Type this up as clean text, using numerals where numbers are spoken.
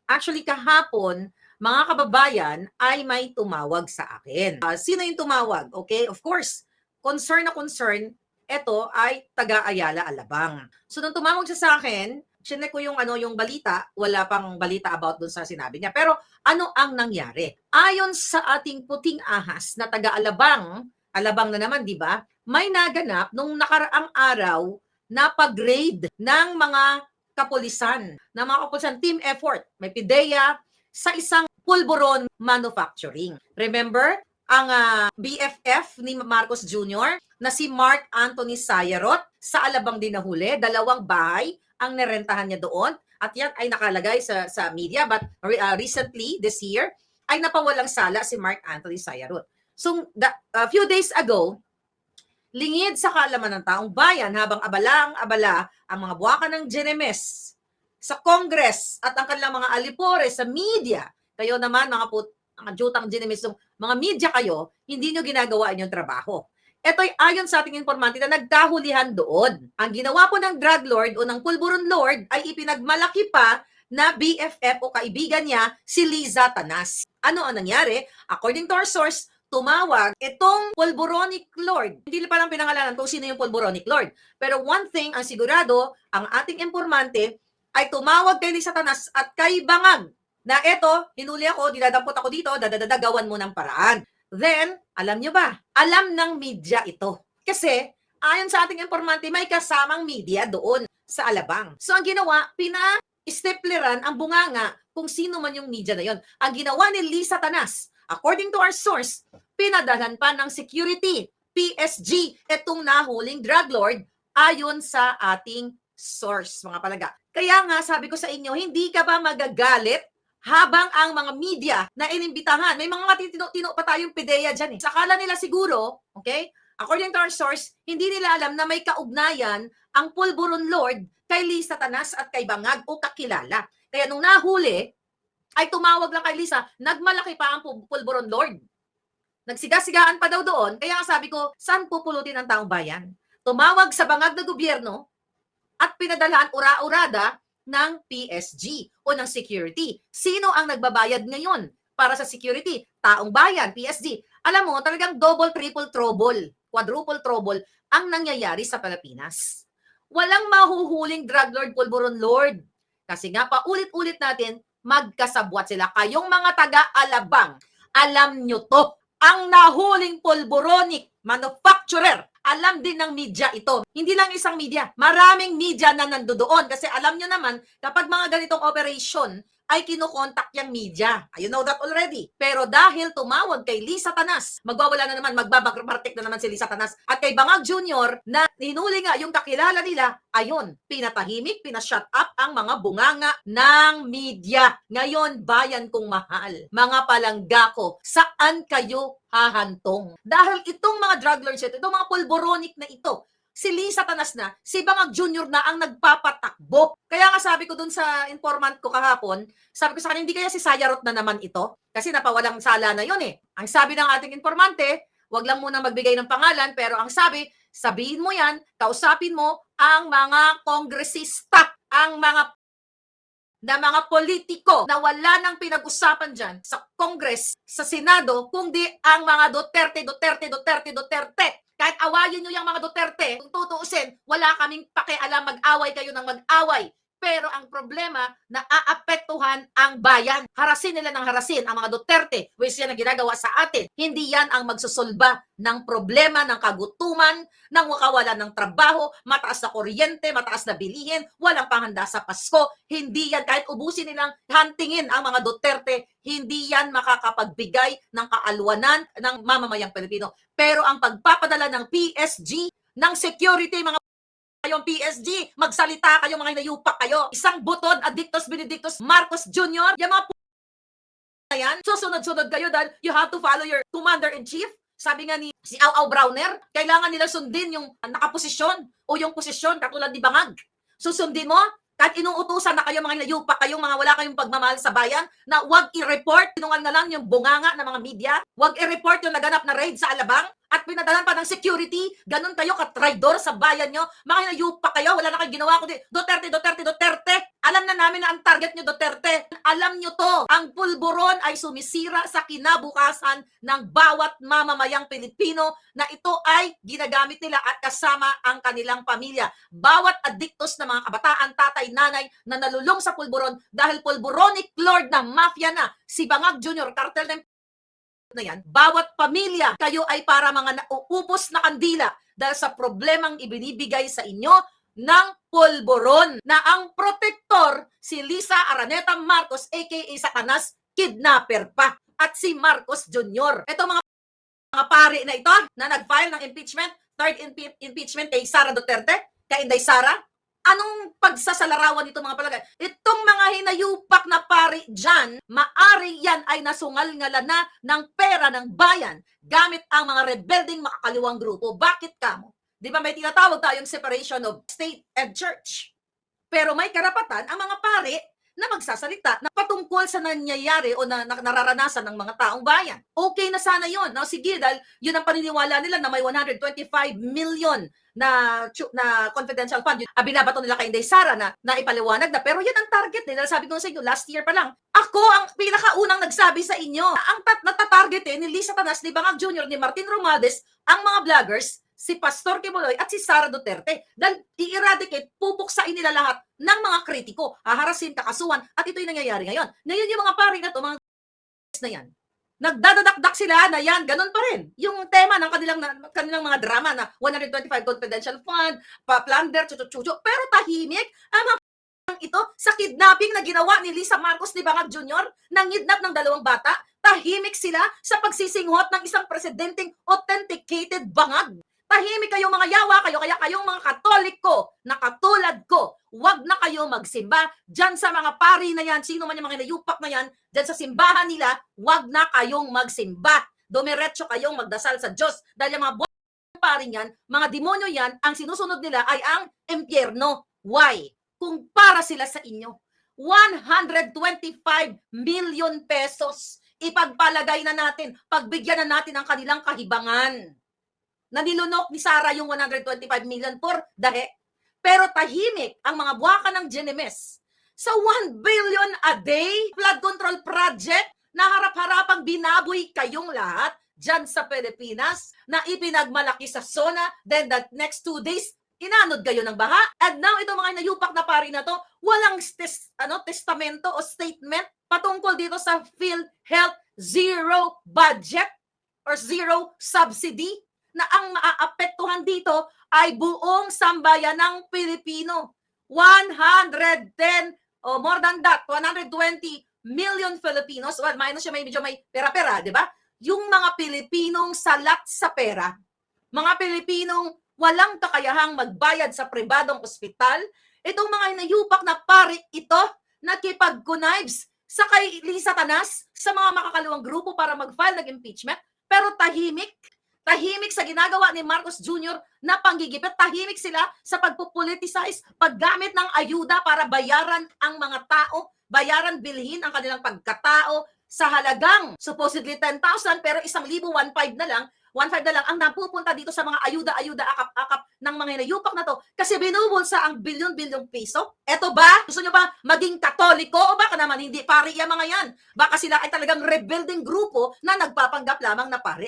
Actually, kahapon, mga kababayan, ay may tumawag sa akin. Sino yung tumawag? Okay, of course, concern na concern, ito ay taga-Ayala, Alabang. So, nung tumawag siya sa akin, chinek ko yung, yung balita, wala pang balita about dun sa sinabi niya. Pero ano ang nangyari? Ayon sa ating puting ahas na taga-Alabang, Alabang na naman, di ba? May naganap nung nakaraang araw na pag-raid ng mga kapulisan, team effort, may PIDEA, sa isang pulburon manufacturing. Remember, ang BFF ni Marcos Jr. na si Mark Anthony Sayarot sa Alabang din nahuli, 2 bahay ang nerentahan niya doon at yan ay nakalagay sa media, but recently, this year, ay napawalang sala si Mark Anthony Sayarot. So, a few days ago, lingid sa kaalaman ng taong bayan habang abala ang mga buwakan ng Genemes sa Congress at ang kanilang mga alipore sa media. Kayo naman, mga jutang Genemes, mga media kayo, hindi nyo ginagawa inyong trabaho. Ito'y ayon sa ating informante na nagkahulihan doon. Ang ginawa po ng drug lord o ng pulburon lord ay ipinagmalaki pa na BFF o kaibigan niya si Liza Tanas. Ano ang nangyari? According to our source, tumawag itong Pulburonic Lord. Hindi pa lang pinangalanan kung sino yung Pulburonic Lord. Pero one thing, ang sigurado, ang ating informante ay tumawag kay Liza Tanas at kay Bangag na eto, hinuli ako, dinadampot ako dito, dadadagawan mo ng paraan. Then, alam nyo ba? Alam ng media ito. Kasi, ayon sa ating informante, may kasamang media doon sa Alabang. So, ang ginawa, pina-stepleran ang bunganga kung sino man yung media na yon. Ang ginawa ni Liza Tanas, according to our source, pinadalhan pa ng security, PSG, itong nahuling drug lord ayon sa ating source, mga palaga. Kaya nga, sabi ko sa inyo, hindi ka ba magagalit habang ang mga media na inimbitahan, may mga matitino pa tayong PIDEA dyan eh. Sakala nila siguro, okay, according to our source, hindi nila alam na may kaugnayan ang pulburon lord kay Liza Tanas at kay Bangag o kakilala. Kaya nung nahuli, ay tumawag lang kay Liza, nagmalaki pa ang pulburon lord. Nagsiga-sigaan pa daw doon, kaya sabi ko, saan pupulutin ang taong bayan? Tumawag sa bangag na gobyerno at pinadalhan ura-urada ng PSG o ng security. Sino ang nagbabayad ngayon para sa security? Taong bayan, PSG. Alam mo, talagang double, triple trouble, quadruple trouble ang nangyayari sa Pilipinas. Walang mahuhuling drug lord, pulburon lord. Kasi nga, paulit-ulit natin, magkasabwat sila. Kayong mga taga-Alabang, alam nyo to. Ang nahuling pulburonic manufacturer, alam din ng media ito. Hindi lang isang media, maraming media na nandoon. Kasi alam nyo naman, kapag mga ganitong operation, ay kinukontak yung media. You know that already. Pero dahil tumawag kay Liza Tanas, magwawala na naman, magbabagrartik na naman si Liza Tanas, at kay Bangag Jr. na hinuli nga yung kakilala nila, ayun, pinatahimik, pinashut up ang mga bunganga ng media. Ngayon, bayan kong mahal, mga palangga ko, saan kayo hahantong? Dahil itong mga drug lords ito, itong mga pulboronic na ito, si Liza Tanas na, si Bangag Jr. na ang nagpapatakbo. Kaya nga sabi ko dun sa informant ko kahapon, sabi ko sa kanya, hindi kaya si Sayarot na naman ito? Kasi napawalang sala na yun eh. Ang sabi ng ating informante, wag lang muna magbigay ng pangalan, pero ang sabi, sabihin mo yan, kausapin mo ang mga kongresista, ang mga politiko na wala nang pinag-usapan dyan sa Congress, sa Senado, kundi ang mga Duterte. Kahit awayin nyo yung mga Duterte, kung tutuusin, wala kaming pakialam, mag-away kayo ng mag-away. Pero ang problema, naaapektuhan ang bayan. Harasin nila ng harasin ang mga Duterte, which yan ang ginagawa sa atin. Hindi yan ang magsusolba ng problema, ng kagutuman, ng kawalan ng trabaho, mataas na kuryente, mataas na bilihin, walang panghanda sa Pasko. Hindi yan, kahit ubusin nilang hantingin ang mga Duterte, hindi yan makakapagbigay ng kaalwanan ng mamamayang Pilipino. Pero ang pagpapadala ng PSG, ng security, mga kayong PSG, magsalita kayo, mga hinayupak kayo. Isang buton, Adictos Benedictus Marcos Jr., yung mga yan, susunod-sunod kayo dahil you have to follow your commander-in-chief. Sabi nga ni si Au Browner, kailangan nila sundin yung nakaposisyon o yung posisyon katulad ni Bangag. Susundin mo, kahit inuutusan na kayo mga hinayupak kayong mga wala kayong pagmamahal sa bayan, na wag i-report, tinungal na lang yung bunganga ng mga media, wag i-report yung naganap na raid sa Alabang, at pinadalan pa ng security, ganun kayo katraidor sa bayan nyo, mga hinayupa kayo, wala na kayo ginawa kundi Duterte, Duterte, Duterte. Alam na namin na ang target nyo Duterte. Alam nyo to, ang pulburon ay sumisira sa kinabukasan ng bawat mamamayang Pilipino na ito ay ginagamit nila at kasama ang kanilang pamilya. Bawat addictos na mga kabataan, tatay, nanay na nalulong sa pulburon dahil pulburonic lord na mafia na si Bangag Jr., cartel na yan, bawat pamilya, kayo ay para mga nauupos na kandila dahil sa problemang ibinibigay sa inyo ng pulburon na ang protector si Lisa Araneta Marcos aka Satanas kidnapper pa at si Marcos Jr. Ito mga pari na ito na nag-file ng impeachment, third impeachment kay Sara Duterte, kay Inday Sara. Anong pagsasalarawan nito mga palagay? Itong mga hinayupak na pari dyan, maari yan ay nasungal-ngalan na ng pera ng bayan gamit ang mga rebelding makakaliwang grupo. Bakit kamo? Di ba may tinatawag tayong separation of state and church? Pero may karapatan ang mga pari na magsasalita na patungkol sa nangyayari o na nararanasan ng mga taong bayan. Okay na sana yun. No? Sige, dahil yun ang paniniwala nila na may 125 million na confidential fund. Binabato nila kay Inday Sara na ipaliwanag na. Pero yan ang target nila. Sabi ko sa inyo, last year pa lang. Ako ang pinakaunang nagsabi sa inyo. Ang natatarget ni Lisa Tanas, ni Bangag Jr., ni Martin Romades, ang mga vloggers, si Pastor Kibuloy at si Sara Duterte. Dahil i-eradicate, pupuksain nila lahat ng mga kritiko, haharasin, kakasuhan, at ito'y nangyayari ngayon. Ngayon yung mga pari na to, mga na yan, nagdadadakdak sila na yan, ganun pa rin. Yung tema ng kanilang mga drama na 125 confidential fund, plunder, chuchu-chuchu, pero tahimik ang mga ito sa kidnapping na ginawa ni Lisa Marcos ni Bangag Jr. nang ngidnap ng 2 bata, tahimik sila sa pagsisinghot ng isang presidenteng authenticated bangag. Tahimik kayong mga yawa kayo, kaya kayong mga Katoliko na katulad ko, wag na kayo magsimba dyan sa mga pari na yan, sino man yung mga nayupak na yan, dyan sa simbahan nila, wag na kayong magsimba. Dumiretso kayong magdasal sa Diyos dahil yung mga pari yan, mga demonyo yan, ang sinusunod nila ay ang impyerno. Why? Kung para sila sa inyo. 125 million pesos ipagpalagay na natin, pagbigyan na natin ang kanilang kahibangan. Nanilunok ni Sara yung 125 million for dahe. Pero tahimik ang mga buwaka ng GNMS. Sa 1 billion a day flood control project na harap-harapang binaboy kayong lahat dyan sa Pilipinas na ipinagmalaki sa SONA, then the next 2 days, inanod kayo ng baha. And now, itong mga nayupak na pari na to, walang testamento o statement patungkol dito sa PhilHealth zero budget or zero subsidy na ang maaapektuhan dito ay buong sambayan ng Pilipino. 110 o more than that, 120 million Filipinos, well, minus siya medyo may pera-pera, di ba? Yung mga Pilipinong salat sa pera, mga Pilipinong walang kakayahang magbayad sa pribadong ospital, itong mga inayupak na pari ito, nakipag-connives sa kay Lisa Tanas, sa mga makakaluwang grupo para mag-file ng impeachment, pero tahimik sa ginagawa ni Marcos Jr. na panggigipit, tahimik sila sa pagpupoliticize, paggamit ng ayuda para bayaran ang mga tao, bayaran bilhin ang kanilang pagkatao sa halagang supposedly 10,000 pero 1,000, 1,500 na lang, 1,500 na lang ang napupunta dito sa mga ayuda-ayuda akap-akap ng mga hinayupak na to kasi binubulsa ang bilyon-bilyong piso. Eto ba? Gusto nyo ba maging Katoliko o baka naman hindi pari yung mga yan? Baka sila ay talagang rebuilding grupo na nagpapanggap lamang na pari.